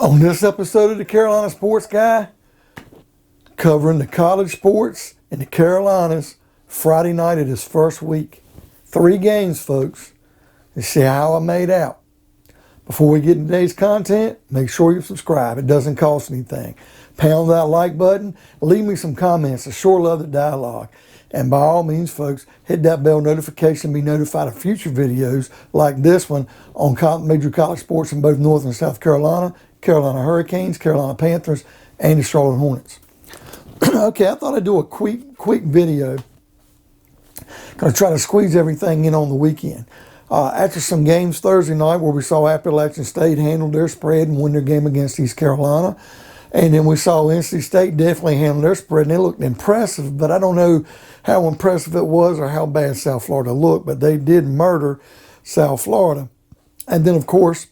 On this episode of the Carolina Sports Guy, covering the college sports in the Carolinas, Friday night of this first week. 3 games, folks. Let's see how I made out. Before we get into today's content, make sure you subscribe. It doesn't cost anything. Pound that like button. Leave me some comments. I sure love the dialogue. And by all means, folks, hit that bell notification to be notified of future videos like this one on major college sports in both North and South Carolina, Carolina Hurricanes, Carolina Panthers, and the Charlotte Hornets. Okay, I thought I'd do a quick video. Going to try to squeeze everything in on the weekend. After some games Thursday night where we saw Appalachian State handle their spread and win their game against East Carolina. And then we saw NC State definitely handle their spread, and they looked impressive, but I don't know how impressive it was or how bad South Florida looked, but they did murder South Florida. And then, of course,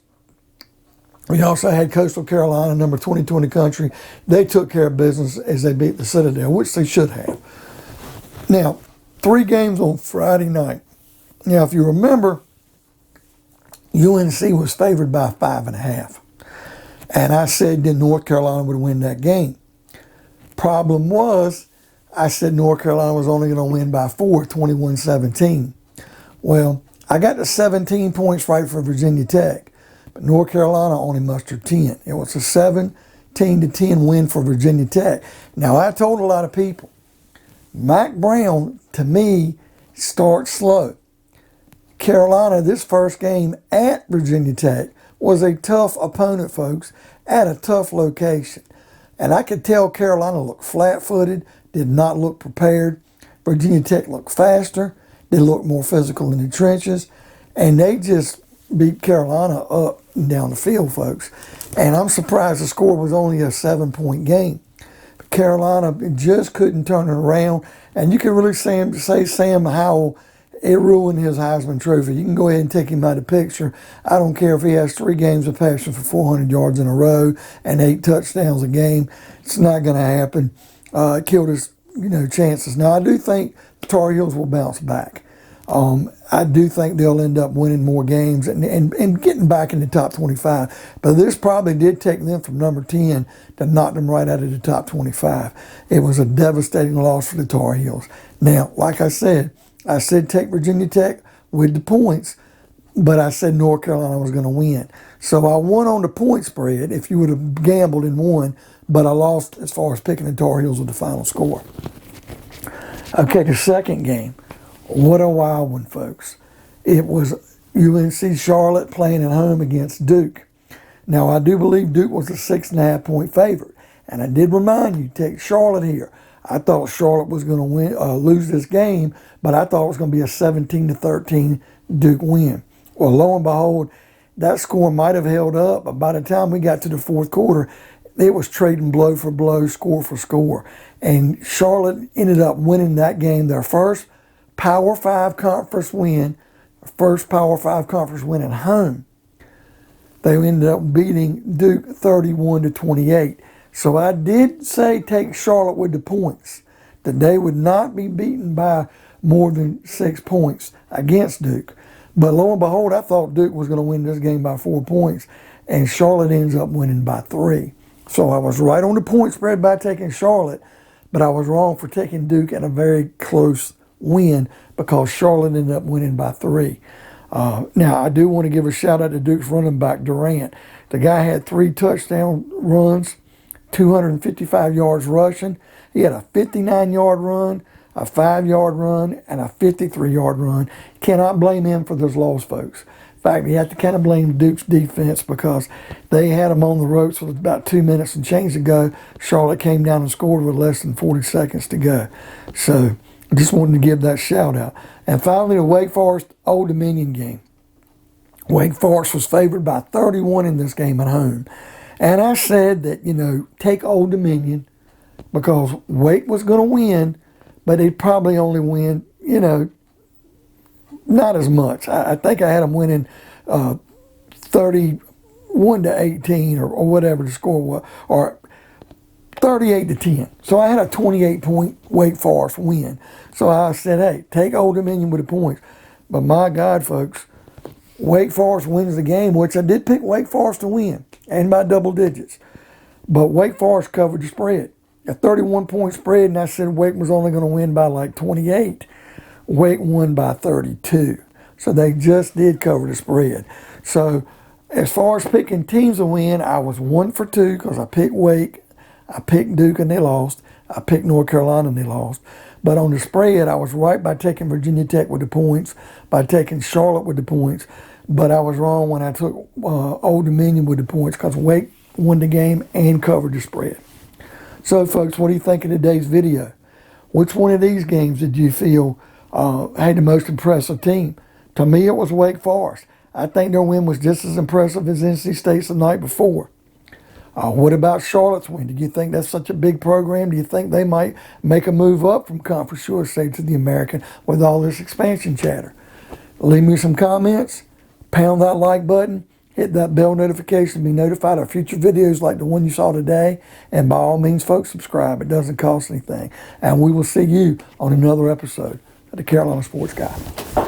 we also had Coastal Carolina, number 22 in the country. They took care of business as they beat the Citadel, which they should have. Now, 3 games on Friday night. Now, if you remember, UNC was favored by 5.5. And I said that North Carolina would win that game. Problem was, I said North Carolina was only going to win by 4, 21-17. Well, I got the 17 points right for Virginia Tech, but North Carolina only mustered 10. It was a 17-10 win for Virginia Tech. Now, I told a lot of people, Mac Brown, to me, starts slow. Carolina, this first game at Virginia Tech, was a tough opponent, folks, at a tough location. And I could tell Carolina looked flat-footed, did not look prepared. Virginia Tech looked faster. They looked more physical in the trenches. And they just beat Carolina up and down the field, folks. And I'm surprised the score was only a 7-point game. Carolina just couldn't turn it around. And you can really say Sam Howell, it ruined his Heisman Trophy. You can go ahead and take him out of the picture. I don't care if he has 3 games of passion for 400 yards in a row and 8 touchdowns a game. It's not going to happen. It killed his chances. Now, I do think the Tar Heels will bounce back. I do think they'll end up winning more games and getting back in the top 25. But this probably did take them from number 10 to knock them right out of the top 25. It was a devastating loss for the Tar Heels. Now, like I said take Virginia Tech with the points, but I said North Carolina was going to win. So I won on the point spread if you would have gambled and won, but I lost as far as picking the Tar Heels with the final score. Okay, the second game. What a wild one, folks. It was UNC Charlotte playing at home against Duke. Now, I do believe Duke was a 6.5-point favorite, and I did remind you, take Charlotte here. I thought Charlotte was going to lose this game, but I thought it was going to be a 17-13 Duke win. Well, lo and behold, that score might have held up, but by the time we got to the fourth quarter, it was trading blow for blow, score for score. And Charlotte ended up winning that game, their first Power 5 conference win, first Power 5 conference win at home. They ended up beating Duke 31-28. So I did say take Charlotte with the points, that they would not be beaten by more than 6 points against Duke. But lo and behold, I thought Duke was going to win this game by 4 points, and Charlotte ends up winning by 3. So I was right on the point spread by taking Charlotte, but I was wrong for taking Duke in a very close win because Charlotte ended up winning by 3. Now, I do want to give a shout out to Duke's running back, Durant. The guy had 3 touchdown runs, 255 yards rushing. He had a 59-yard run, a 5-yard run, and a 53-yard run. Cannot blame him for this loss, folks. In fact, you have to kind of blame Duke's defense because they had him on the ropes with about 2 minutes and change to go. Charlotte came down and scored with less than 40 seconds to go. So I just wanted to give that shout out. And finally, the Wake Forest Old Dominion game. Wake Forest was favored by 31 in this game at home. And I said that, take Old Dominion because Wake was going to win, but they'd probably only win, not as much. I think I had them winning 31-18 or whatever the score was, or 38-10. So I had a 28-point Wake Forest win. So I said, hey, take Old Dominion with the points. But my God, folks, Wake Forest wins the game, which I did pick Wake Forest to win, and by double digits. But Wake Forest covered the spread. A 31-point spread, and I said Wake was only going to win by like 28. Wake won by 32. So they just did cover the spread. So as far as picking teams to win, I was 1 for 2 because I picked Wake. I picked Duke and they lost. I picked North Carolina and they lost. But on the spread, I was right by taking Virginia Tech with the points, by taking Charlotte with the points. But I was wrong when I took Old Dominion with the points because Wake won the game and covered the spread. So, folks, what do you think of today's video? Which one of these games did you feel had the most impressive team? To me, it was Wake Forest. I think their win was just as impressive as NC State's the night before. What about Charlotte's win? Did you think that's such a big program? Do you think they might make a move up from Conference USA to the American with all this expansion chatter? Leave me some comments. Pound that like button. Hit that bell notification to be notified of future videos like the one you saw today. And by all means, folks, subscribe. It doesn't cost anything. And we will see you on another episode of the Carolina Sports Guy.